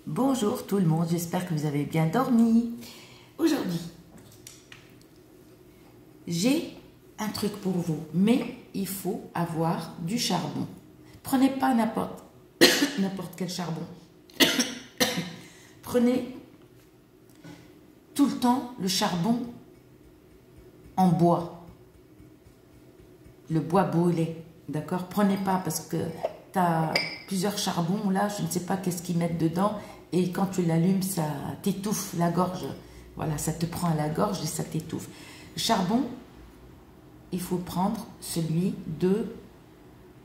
Bonjour tout le monde, j'espère que vous avez bien dormi. Aujourd'hui, j'ai un truc pour vous, mais il faut avoir du charbon. Prenez pas n'importe quel charbon. Prenez tout le temps le charbon en bois. Le bois brûlé, d'accord? Prenez pas parce que tu as plusieurs charbons là, je ne sais pas qu'est-ce qu'ils mettent dedans et quand tu l'allumes, ça t'étouffe la gorge. Voilà, ça te prend à la gorge et ça t'étouffe. Le charbon, il faut prendre celui de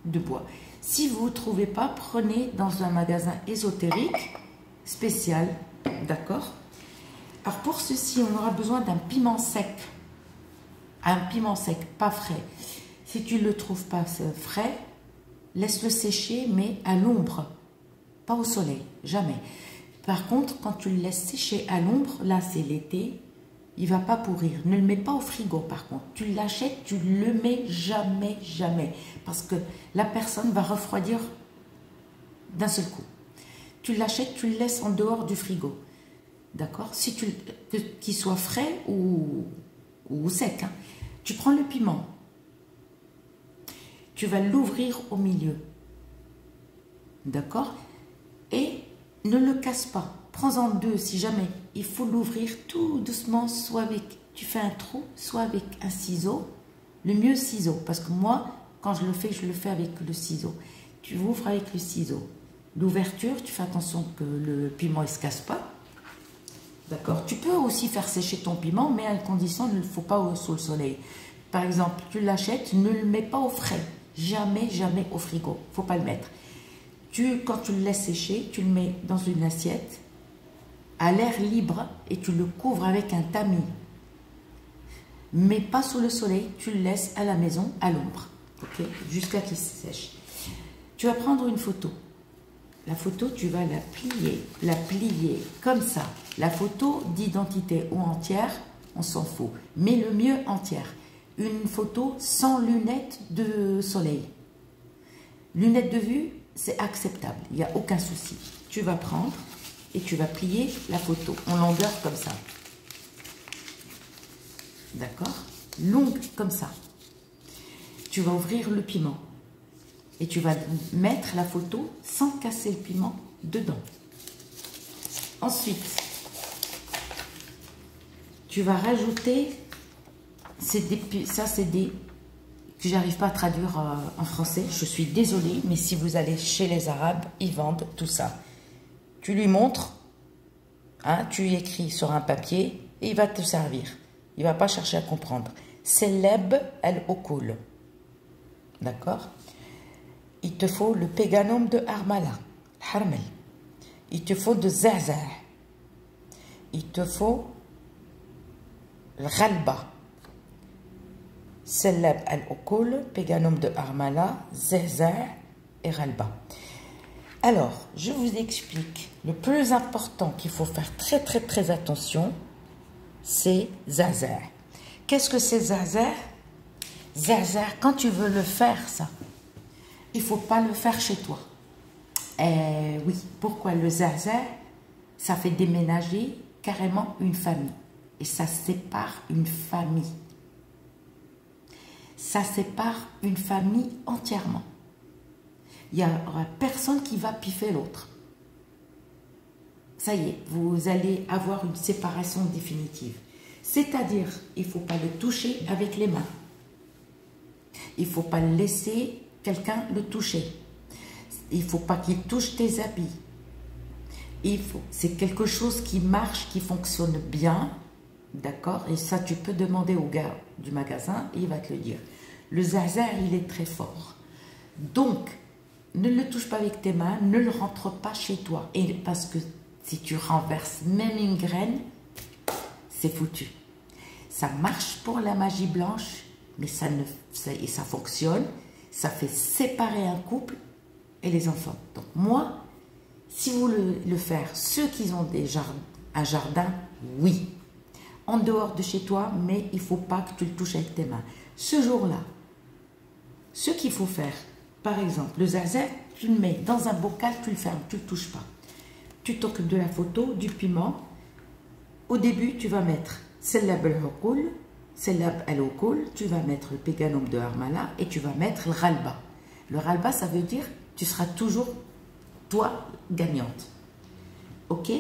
bois. Si vous ne trouvez pas, prenez dans un magasin ésotérique spécial, d'accord? Alors pour ceci, on aura besoin d'un piment sec. Un piment sec, pas frais. Si tu ne le trouves pas frais, laisse-le sécher, mais à l'ombre, pas au soleil, jamais. Par contre, quand tu le laisses sécher à l'ombre, là c'est l'été, il ne va pas pourrir. Ne le mets pas au frigo par contre. Tu l'achètes, tu ne le mets jamais, jamais. Parce que la personne va refroidir d'un seul coup. Tu l'achètes, tu le laisses en dehors du frigo. D'accord? Si tu qu'il soit frais ou sec. Hein. Tu prends le piment. Tu vas l'ouvrir au milieu. D'accord? Et ne le casse pas. Prends-en deux si jamais. Il faut l'ouvrir tout doucement, soit avec, tu fais un trou, soit avec un ciseau. Le mieux ciseau, parce que moi, quand je le fais avec le ciseau. Tu ouvres avec le ciseau. L'ouverture, tu fais attention que le piment ne se casse pas. D'accord? Tu peux aussi faire sécher ton piment, mais à condition, il ne le faut pas sous le soleil. Par exemple, tu l'achètes, ne le mets pas au frais. Jamais, jamais au frigo. Il ne faut pas le mettre. Quand tu le laisses sécher, tu le mets dans une assiette à l'air libre et tu le couvres avec un tamis. Mais pas sous le soleil, tu le laisses à la maison, à l'ombre, okay? Jusqu'à qu'il sèche. Tu vas prendre une photo. La photo, tu vas la plier comme ça. La photo d'identité ou entière, on s'en fout. Mais le mieux entière. Une photo sans lunettes de soleil. Lunettes de vue, c'est acceptable, il n'y a aucun souci. Tu vas prendre et tu vas plier la photo en longueur comme ça. D'accord? Longue comme ça. Tu vas ouvrir le piment et tu vas mettre la photo sans casser le piment dedans. Ensuite, tu vas rajouter, ça c'est des que j'arrive pas à traduire en français, je suis désolée, mais si vous allez chez les Arabes, ils vendent tout ça. Tu lui montres, hein, tu lui écris sur un papier et il va te servir. Il va pas chercher à comprendre. C'est l'eb al-okul. D'accord? Il te faut le péganum de Harmala, Harmel. Il te faut de Zaza. Il te faut le Ghalba. Sellab al-Okul, Péganum de Harmala, Zehza et Ghalba. Alors, je vous explique. Le plus important qu'il faut faire très attention, c'est Zaza. Qu'est-ce que c'est Zaza? Zaza, quand tu veux le faire, ça, il ne faut pas le faire chez toi. Oui, pourquoi le Zaza? Ça fait déménager carrément une famille. Et ça sépare une famille. Ça sépare une famille entièrement. Il n'y aura personne qui va piffer l'autre. Ça y est, vous allez avoir une séparation définitive. C'est-à-dire, il ne faut pas le toucher avec les mains. Il ne faut pas laisser quelqu'un le toucher. Il ne faut pas qu'il touche tes habits. C'est quelque chose qui marche, qui fonctionne bien. D'accord? Et ça, tu peux demander au gars du magasin, et il va te le dire. Le zaza, il est très fort. Donc, ne le touche pas avec tes mains, ne le rentre pas chez toi. Et parce que si tu renverses même une graine, c'est foutu. Ça marche pour la magie blanche, mais ça fonctionne. Ça fait séparer un couple et les enfants. Donc moi, si vous le faire, ceux qui ont un jardin, oui. En dehors de chez toi, mais il ne faut pas que tu le touches avec tes mains. Ce jour-là, ce qu'il faut faire, par exemple, le zaza, tu le mets dans un bocal, tu le fermes, tu ne le touches pas. tu t'occupes de la photo, du piment. Au début, tu vas mettre sellab al-huqul, sellab al-huqul, tu vas mettre le péganum de Harmala et tu vas mettre le ralba. Le ralba, ça veut dire tu seras toujours, toi, gagnante. Ok?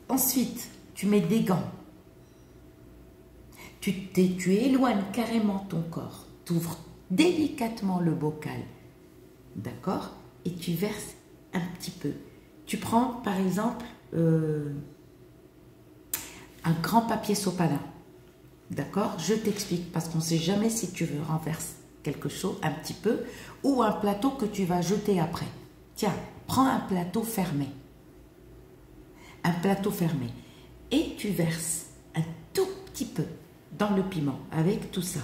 Ensuite, tu mets des gants. Tu éloignes carrément ton corps. Tu ouvres délicatement le bocal. D'accord? Et tu verses un petit peu. Tu prends, par exemple, un grand papier sopalin. D'accord? Je t'explique parce qu'on ne sait jamais si tu veux renverser quelque chose un petit peu ou un plateau que tu vas jeter après. Tiens, prends un plateau fermé. Un plateau fermé. Et tu verses un tout petit peu dans le piment avec tout ça.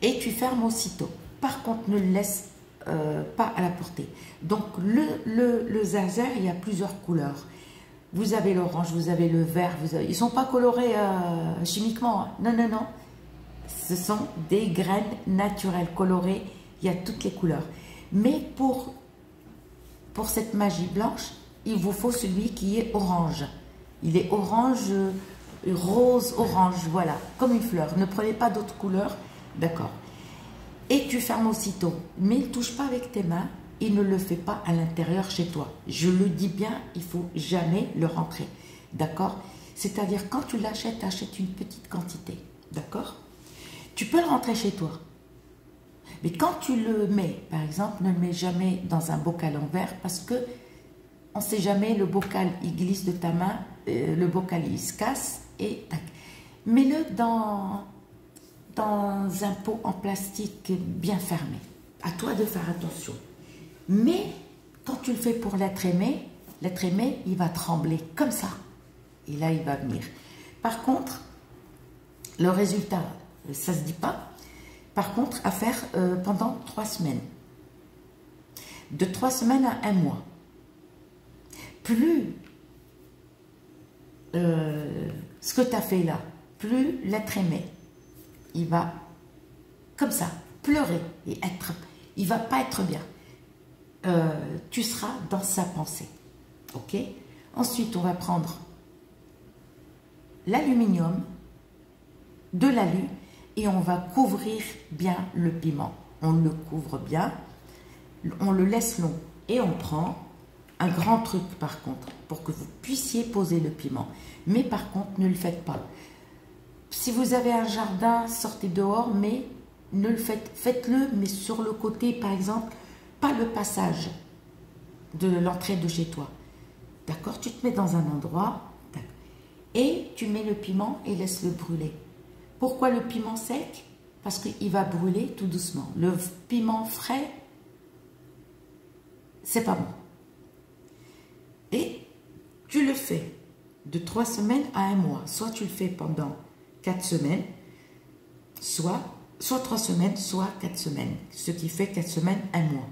Et tu fermes aussitôt. Par contre, ne le laisse pas à la portée. Donc, le zazer, il y a plusieurs couleurs. Vous avez l'orange, vous avez le vert. Ils ne sont pas colorés chimiquement. Hein. Non, non, non. Ce sont des graines naturelles colorées. Il y a toutes les couleurs. Mais pour cette magie blanche, il vous faut celui qui est orange. Il est orange, rose, orange, voilà, comme une fleur. Ne prenez pas d'autres couleurs, d'accord. Et tu fermes aussitôt. Mais ne touche pas avec tes mains et ne le fais pas à l'intérieur chez toi. Je le dis bien, il ne faut jamais le rentrer, d'accord. C'est-à-dire, quand tu l'achètes, achète une petite quantité, d'accord. Tu peux le rentrer chez toi. Mais quand tu le mets, par exemple, ne le mets jamais dans un bocal en verre parce que on ne sait jamais, le bocal, il glisse de ta main, le bocal, il se casse et tac. Mets-le dans un pot en plastique bien fermé. À toi de faire attention. Mais quand tu le fais pour l'être aimé, il va trembler comme ça. Et là, il va venir. Par contre, le résultat, ça ne se dit pas. Par contre, à faire pendant 3 semaines. De 3 semaines à 1 mois. Plus ce que tu as fait là, plus l'être aimé, il va comme ça, pleurer et il va pas être bien. Tu seras dans sa pensée. Ok? Ensuite, on va prendre l'aluminium, de l'alu, et on va couvrir bien le piment. On le couvre bien, on le laisse long et on prend un grand truc par contre, pour que vous puissiez poser le piment. Mais par contre, ne le faites pas. Si vous avez un jardin, sortez dehors, mais ne le faites-le, mais sur le côté, par exemple, pas le passage de l'entrée de chez toi. D'accord? Tu te mets dans un endroit, et tu mets le piment et laisse-le brûler. Pourquoi le piment sec? Parce qu'il va brûler tout doucement. Le piment frais, c'est pas bon. Et tu le fais de 3 semaines à 1 mois. Soit tu le fais pendant 4 semaines, soit 3 semaines, soit 4 semaines. Ce qui fait 4 semaines, 1 mois.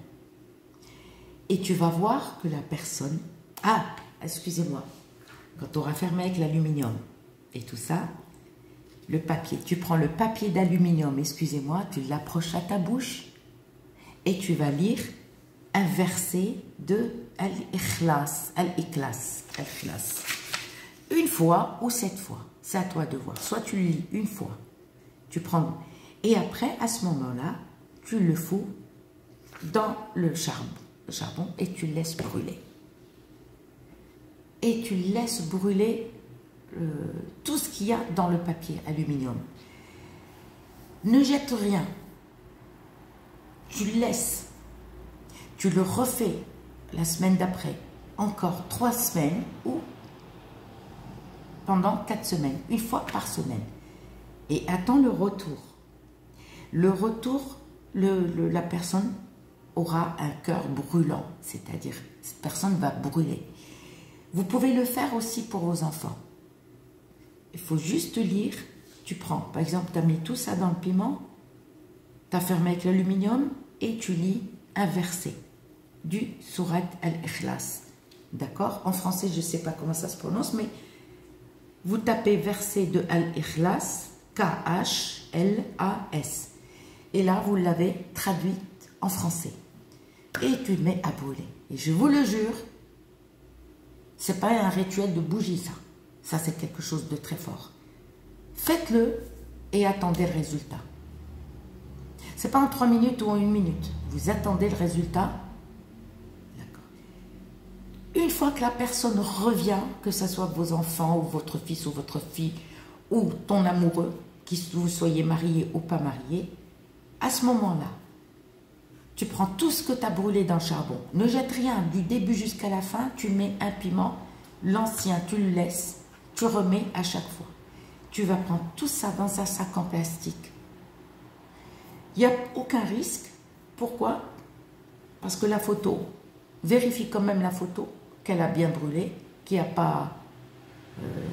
Et tu vas voir que la personne... Ah, excusez-moi. Quand tu auras fermé avec l'aluminium et tout ça, le papier, tu prends le papier d'aluminium, excusez-moi, tu l'approches à ta bouche et tu vas lire un verset de Al-Ikhlas, Al-Ikhlas, Al-Ikhlas. Une fois ou 7 fois, c'est à toi de voir. Soit tu le lis une fois, tu prends, et après, à ce moment-là, tu le fous dans le charbon et tu le laisses brûler. Et tu laisses brûler tout ce qu'il y a dans le papier aluminium. Ne jette rien. Tu le laisses. Tu le refais la semaine d'après. Encore 3 semaines ou pendant 4 semaines. Une fois par semaine. Et attends le retour. Le retour, la personne aura un cœur brûlant. C'est-à-dire, cette personne va brûler. Vous pouvez le faire aussi pour vos enfants. Il faut juste lire. Tu prends, par exemple, tu as mis tout ça dans le piment, tu as fermé avec l'aluminium et tu lis un verset du Surat Al-Ikhlas. D'accord? En français, je ne sais pas comment ça se prononce, mais vous tapez verset de Al-Ikhlas, K-H-L-A-S. Et là, vous l'avez traduite en français. Et tu le mets à brûler. Et je vous le jure, C'est pas un rituel de bougie, ça. Ça, c'est quelque chose de très fort. Faites-le et attendez le résultat. C'est pas en 3 minutes ou en 1 minute. Vous attendez le résultat. D'accord. Une fois que la personne revient, que ce soit vos enfants ou votre fils ou votre fille ou ton amoureux, que vous soyez marié ou pas marié, à ce moment-là, tu prends tout ce que tu as brûlé dans le charbon. Ne jette rien du début jusqu'à la fin. Tu mets un piment, l'ancien, tu le laisses. Tu remets à chaque fois. Tu vas prendre tout ça dans un sac en plastique. Il n'y a aucun risque. Pourquoi? Parce que la photo, vérifie quand même la photo, qu'elle a bien brûlé, qu'il n'y a pas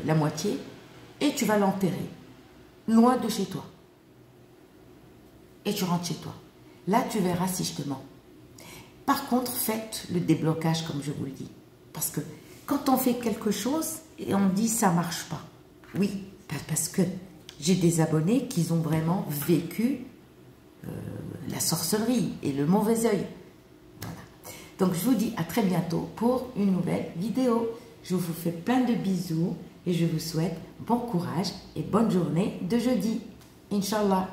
la moitié, et tu vas l'enterrer, loin de chez toi. Et tu rentres chez toi. Là, tu verras si je te mens. Par contre, faites le déblocage, comme je vous le dis. Parce que quand on fait quelque chose, et on dit ça ne marche pas. Oui, parce que j'ai des abonnés qui ont vraiment vécu la sorcellerie et le mauvais œil. Voilà. Donc, je vous dis à très bientôt pour une nouvelle vidéo. Je vous fais plein de bisous et je vous souhaite bon courage et bonne journée de jeudi. Inch'Allah.